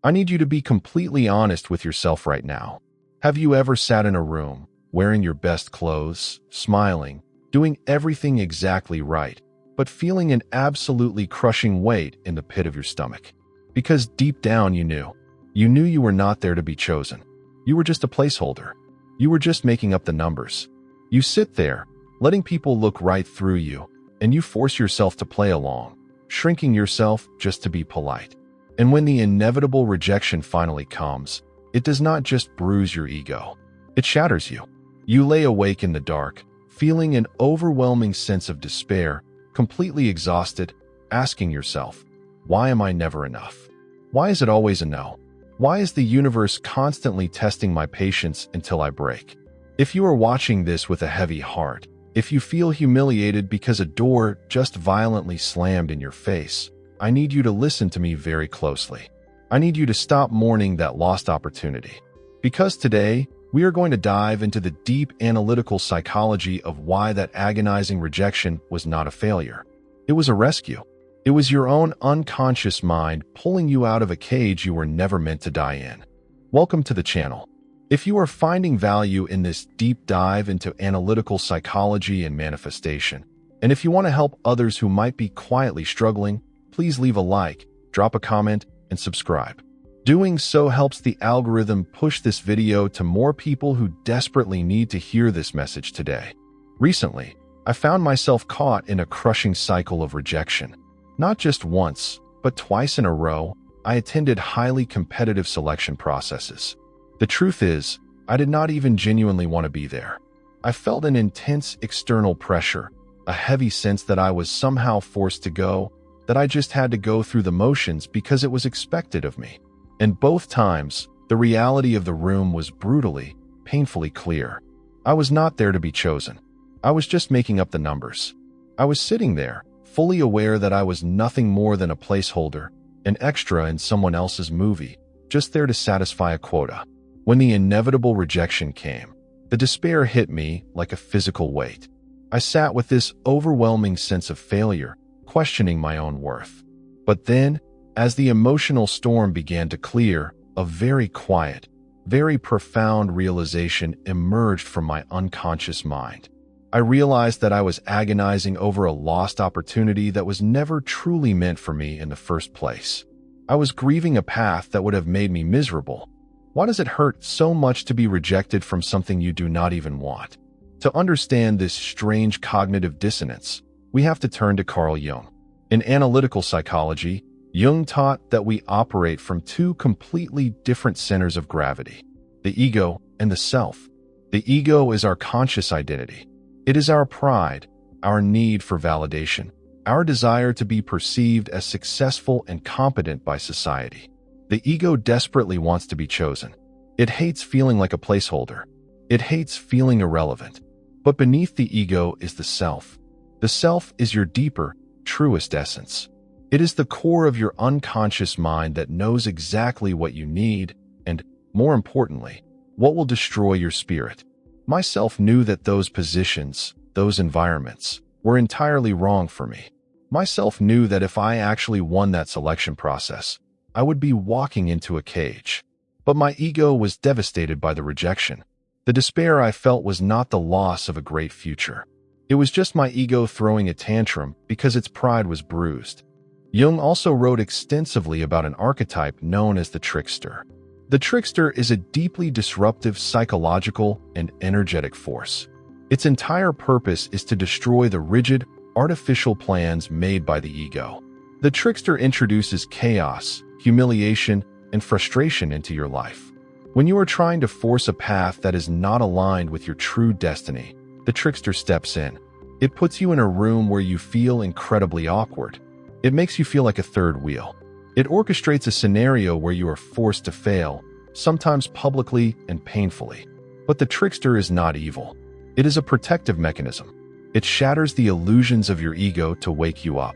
I need you to be completely honest with yourself right now. Have you ever sat in a room, wearing your best clothes, smiling, doing everything exactly right, but feeling an absolutely crushing weight in the pit of your stomach? Because deep down you knew you were not there to be chosen. You were just a placeholder. You were just making up the numbers. You sit there, letting people look right through you, and you force yourself to play along, shrinking yourself just to be polite. And when the inevitable rejection finally comes, it does not just bruise your ego. It shatters you. You lay awake in the dark, feeling an overwhelming sense of despair, completely exhausted, asking yourself, why am I never enough? Why is it always a no? Why is the universe constantly testing my patience until I break? If you are watching this with a heavy heart, if you feel humiliated because a door just violently slammed in your face, I need you to listen to me very closely. I need you to stop mourning that lost opportunity. Because today, we are going to dive into the deep analytical psychology of why that agonizing rejection was not a failure. It was a rescue. It was your own unconscious mind pulling you out of a cage you were never meant to die in. Welcome to the channel. If you are finding value in this deep dive into analytical psychology and manifestation, and if you want to help others who might be quietly struggling, please leave a like, drop a comment, and subscribe. Doing so helps the algorithm push this video to more people who desperately need to hear this message today. Recently, I found myself caught in a crushing cycle of rejection. Not just once, but twice in a row, I attended highly competitive selection processes. The truth is, I did not even genuinely want to be there. I felt an intense external pressure, a heavy sense that I was somehow forced to go, that I just had to go through the motions because it was expected of me. And both times, the reality of the room was brutally, painfully clear. I was not there to be chosen. I was just making up the numbers. I was sitting there, fully aware that I was nothing more than a placeholder, an extra in someone else's movie, just there to satisfy a quota. When the inevitable rejection came, the despair hit me like a physical weight. I sat with this overwhelming sense of failure, questioning my own worth. But then, as the emotional storm began to clear, a very quiet, very profound realization emerged from my unconscious mind. I realized that I was agonizing over a lost opportunity that was never truly meant for me in the first place. I was grieving a path that would have made me miserable. Why does it hurt so much to be rejected from something you do not even want? To understand this strange cognitive dissonance, we have to turn to Carl Jung. In analytical psychology, Jung taught that we operate from two completely different centers of gravity, the ego and the self. The ego is our conscious identity. It is our pride, our need for validation, our desire to be perceived as successful and competent by society. The ego desperately wants to be chosen. It hates feeling like a placeholder. It hates feeling irrelevant. But beneath the ego is the self. The self is your deeper, truest essence. It is the core of your unconscious mind that knows exactly what you need and, more importantly, what will destroy your spirit. Myself knew that those positions, those environments, were entirely wrong for me. Myself knew that if I actually won that selection process, I would be walking into a cage. But my ego was devastated by the rejection. The despair I felt was not the loss of a great future. It was just my ego throwing a tantrum because its pride was bruised. Jung also wrote extensively about an archetype known as the Trickster. The Trickster is a deeply disruptive psychological and energetic force. Its entire purpose is to destroy the rigid, artificial plans made by the ego. The Trickster introduces chaos, humiliation, and frustration into your life. When you are trying to force a path that is not aligned with your true destiny, the Trickster steps in. It puts you in a room where you feel incredibly awkward. It makes you feel like a third wheel. It orchestrates a scenario where you are forced to fail, sometimes publicly and painfully. But the Trickster is not evil. It is a protective mechanism. It shatters the illusions of your ego to wake you up.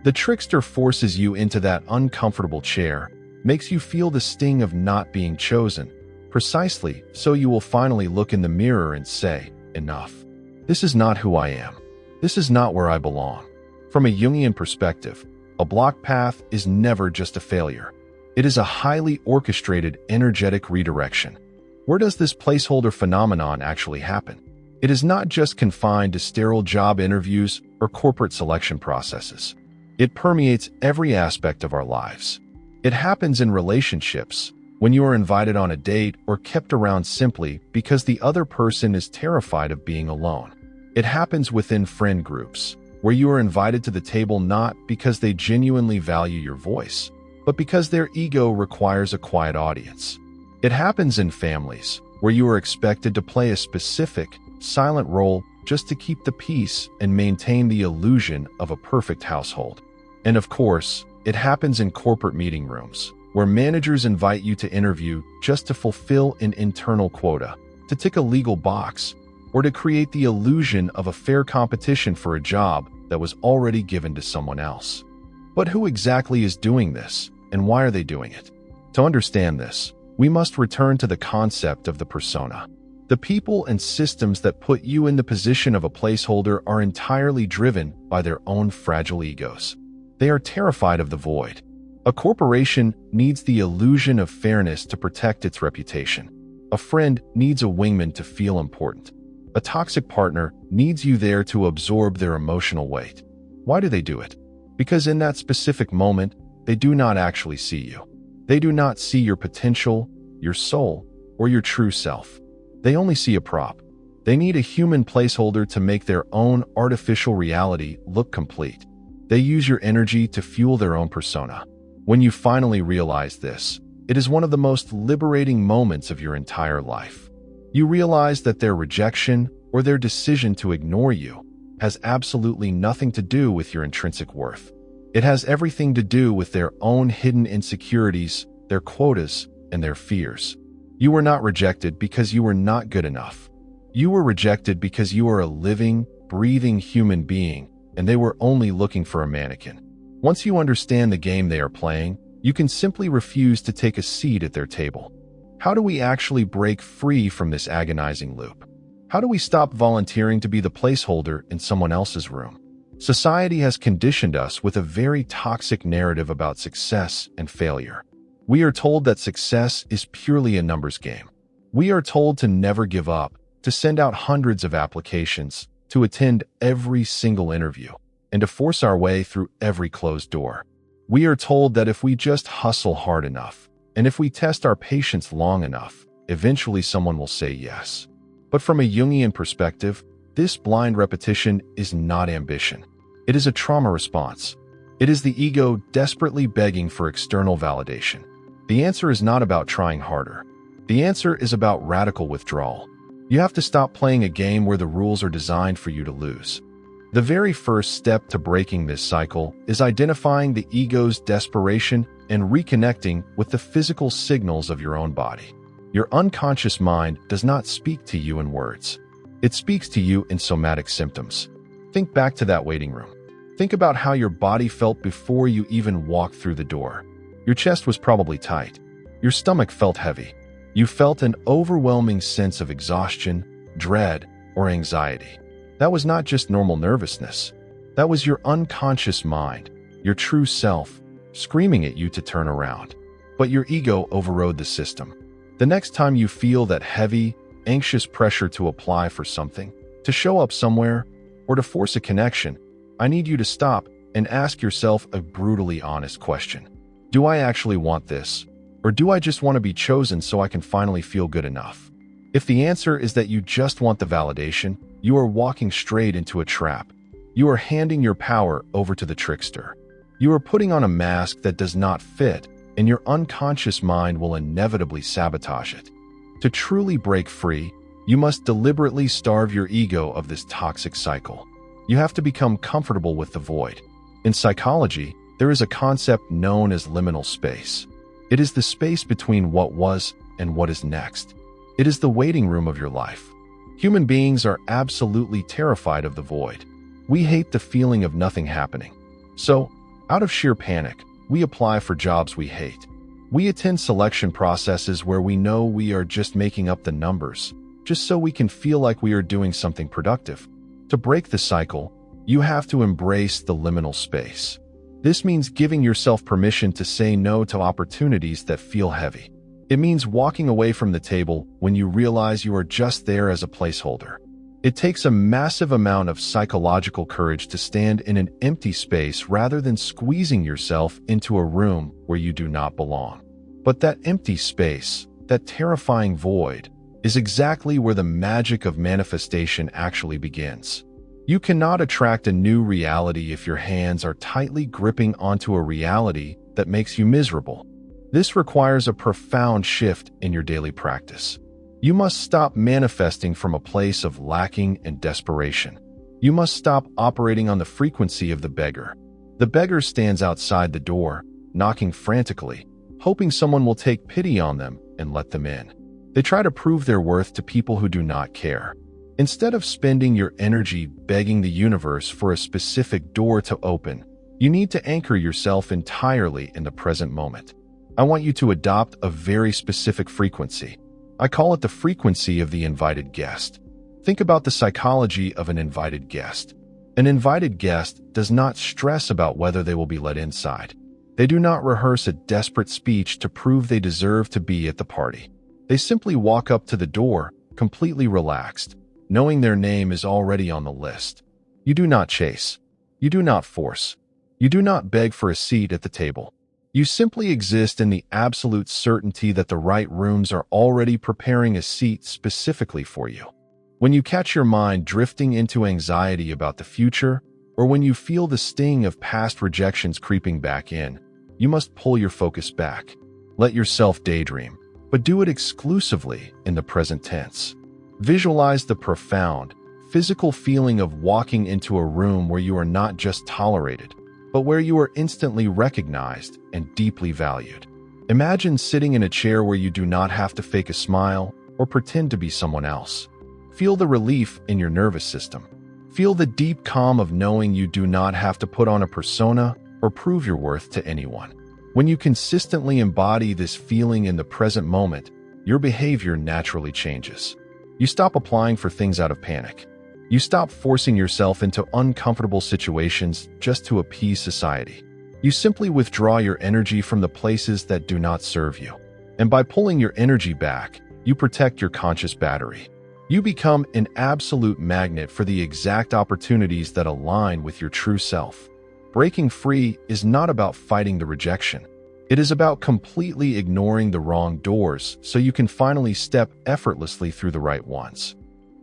The Trickster forces you into that uncomfortable chair, makes you feel the sting of not being chosen, precisely so you will finally look in the mirror and say, enough. This is not who I am. This is not where I belong. From a Jungian perspective, a blocked path is never just a failure. It is a highly orchestrated, energetic redirection. Where does this placeholder phenomenon actually happen? It is not just confined to sterile job interviews or corporate selection processes. It permeates every aspect of our lives. It happens in relationships, when you are invited on a date or kept around simply because the other person is terrified of being alone. It happens within friend groups, where you are invited to the table not because they genuinely value your voice, but because their ego requires a quiet audience. It happens in families, where you are expected to play a specific, silent role just to keep the peace and maintain the illusion of a perfect household. And of course, it happens in corporate meeting rooms, where managers invite you to interview just to fulfill an internal quota, to tick a legal box, or to create the illusion of a fair competition for a job that was already given to someone else. But who exactly is doing this, and why are they doing it? To understand this, we must return to the concept of the persona. The people and systems that put you in the position of a placeholder are entirely driven by their own fragile egos. They are terrified of the void. A corporation needs the illusion of fairness to protect its reputation. A friend needs a wingman to feel important. A toxic partner needs you there to absorb their emotional weight. Why do they do it? Because in that specific moment, they do not actually see you. They do not see your potential, your soul, or your true self. They only see a prop. They need a human placeholder to make their own artificial reality look complete. They use your energy to fuel their own persona. When you finally realize this, it is one of the most liberating moments of your entire life. You realize that their rejection or their decision to ignore you has absolutely nothing to do with your intrinsic worth. It has everything to do with their own hidden insecurities, their quotas, and their fears. You were not rejected because you were not good enough. You were rejected because you are a living, breathing human being, and they were only looking for a mannequin. Once you understand the game they are playing, you can simply refuse to take a seat at their table. How do we actually break free from this agonizing loop? How do we stop volunteering to be the placeholder in someone else's room? Society has conditioned us with a very toxic narrative about success and failure. We are told that success is purely a numbers game. We are told to never give up, to send out hundreds of applications, to attend every single interview, and to force our way through every closed door. We are told that if we just hustle hard enough, and if we test our patience long enough, eventually someone will say yes. But from a Jungian perspective, this blind repetition is not ambition. It is a trauma response. It is the ego desperately begging for external validation. The answer is not about trying harder. The answer is about radical withdrawal. You have to stop playing a game where the rules are designed for you to lose. The very first step to breaking this cycle is identifying the ego's desperation and reconnecting with the physical signals of your own body. Your unconscious mind does not speak to you in words. It speaks to you in somatic symptoms. Think back to that waiting room. Think about how your body felt before you even walked through the door. Your chest was probably tight. Your stomach felt heavy. You felt an overwhelming sense of exhaustion, dread, or anxiety. That was not just normal nervousness. That was your unconscious mind, your true self, screaming at you to turn around. But your ego overrode the system. The next time you feel that heavy, anxious pressure to apply for something, to show up somewhere, or to force a connection, I need you to stop and ask yourself a brutally honest question. Do I actually want this? Or do I just want to be chosen so I can finally feel good enough? If the answer is that you just want the validation, you are walking straight into a trap. You are handing your power over to the trickster. You are putting on a mask that does not fit, and your unconscious mind will inevitably sabotage it. To truly break free, you must deliberately starve your ego of this toxic cycle. You have to become comfortable with the void. In psychology, there is a concept known as liminal space. It is the space between what was and what is next. It is the waiting room of your life. Human beings are absolutely terrified of the void. We hate the feeling of nothing happening. So, out of sheer panic, we apply for jobs we hate. We attend selection processes where we know we are just making up the numbers, just so we can feel like we are doing something productive. To break the cycle, you have to embrace the liminal space. This means giving yourself permission to say no to opportunities that feel heavy. It means walking away from the table when you realize you are just there as a placeholder. It takes a massive amount of psychological courage to stand in an empty space rather than squeezing yourself into a room where you do not belong. But that empty space, that terrifying void, is exactly where the magic of manifestation actually begins. You cannot attract a new reality if your hands are tightly gripping onto a reality that makes you miserable. This requires a profound shift in your daily practice. You must stop manifesting from a place of lacking and desperation. You must stop operating on the frequency of the beggar. The beggar stands outside the door, knocking frantically, hoping someone will take pity on them and let them in. They try to prove their worth to people who do not care. Instead of spending your energy begging the universe for a specific door to open, you need to anchor yourself entirely in the present moment. I want you to adopt a very specific frequency. I call it the frequency of the invited guest. Think about the psychology of an invited guest. An invited guest does not stress about whether they will be let inside. They do not rehearse a desperate speech to prove they deserve to be at the party. They simply walk up to the door, completely relaxed, knowing their name is already on the list. You do not chase. You do not force. You do not beg for a seat at the table. You simply exist in the absolute certainty that the right rooms are already preparing a seat specifically for you. When you catch your mind drifting into anxiety about the future, or when you feel the sting of past rejections creeping back in, you must pull your focus back. Let yourself daydream, but do it exclusively in the present tense. Visualize the profound, physical feeling of walking into a room where you are not just tolerated, but where you are instantly recognized and deeply valued. Imagine sitting in a chair where you do not have to fake a smile or pretend to be someone else. Feel the relief in your nervous system. Feel the deep calm of knowing you do not have to put on a persona or prove your worth to anyone. When you consistently embody this feeling in the present moment, your behavior naturally changes. You stop applying for things out of panic. You stop forcing yourself into uncomfortable situations just to appease society. You simply withdraw your energy from the places that do not serve you. And by pulling your energy back, you protect your conscious battery. You become an absolute magnet for the exact opportunities that align with your true self. Breaking free is not about fighting the rejection. It is about completely ignoring the wrong doors so you can finally step effortlessly through the right ones.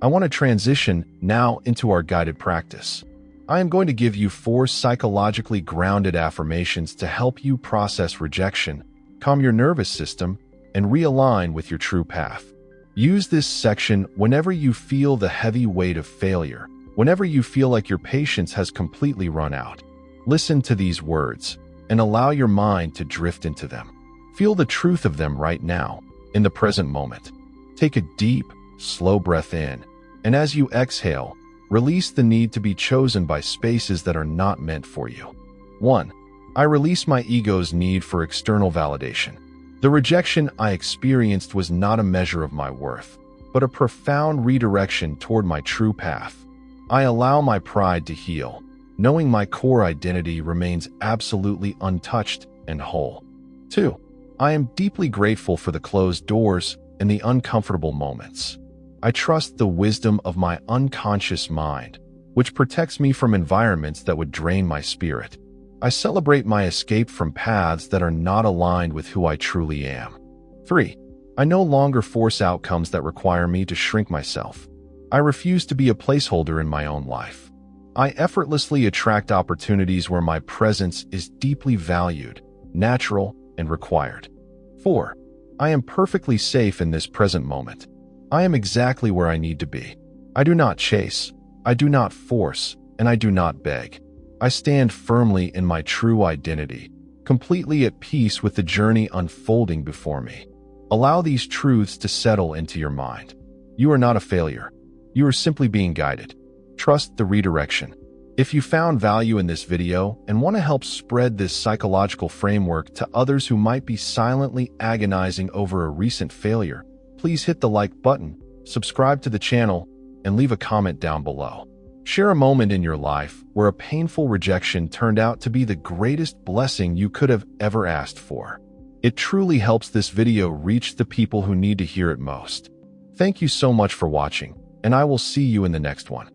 I want to transition now into our guided practice. I am going to give you 4 psychologically grounded affirmations to help you process rejection, calm your nervous system, and realign with your true path. Use this section whenever you feel the heavy weight of failure, whenever you feel like your patience has completely run out. Listen to these words and allow your mind to drift into them. Feel the truth of them right now, in the present moment. Take a deep, slow breath in, and as you exhale, release the need to be chosen by spaces that are not meant for you. 1. I release my ego's need for external validation. The rejection I experienced was not a measure of my worth, but a profound redirection toward my true path. I allow my pride to heal, knowing my core identity remains absolutely untouched and whole. 2. I am deeply grateful for the closed doors and the uncomfortable moments. I trust the wisdom of my unconscious mind, which protects me from environments that would drain my spirit. I celebrate my escape from paths that are not aligned with who I truly am. 3. I no longer force outcomes that require me to shrink myself. I refuse to be a placeholder in my own life. I effortlessly attract opportunities where my presence is deeply valued, natural, and required. 4. I am perfectly safe in this present moment. I am exactly where I need to be. I do not chase, I do not force, and I do not beg. I stand firmly in my true identity, completely at peace with the journey unfolding before me. Allow these truths to settle into your mind. You are not a failure. You are simply being guided. Trust the redirection. If you found value in this video and want to help spread this psychological framework to others who might be silently agonizing over a recent failure, please hit the like button, subscribe to the channel, and leave a comment down below. Share a moment in your life where a painful rejection turned out to be the greatest blessing you could have ever asked for. It truly helps this video reach the people who need to hear it most. Thank you so much for watching, and I will see you in the next one.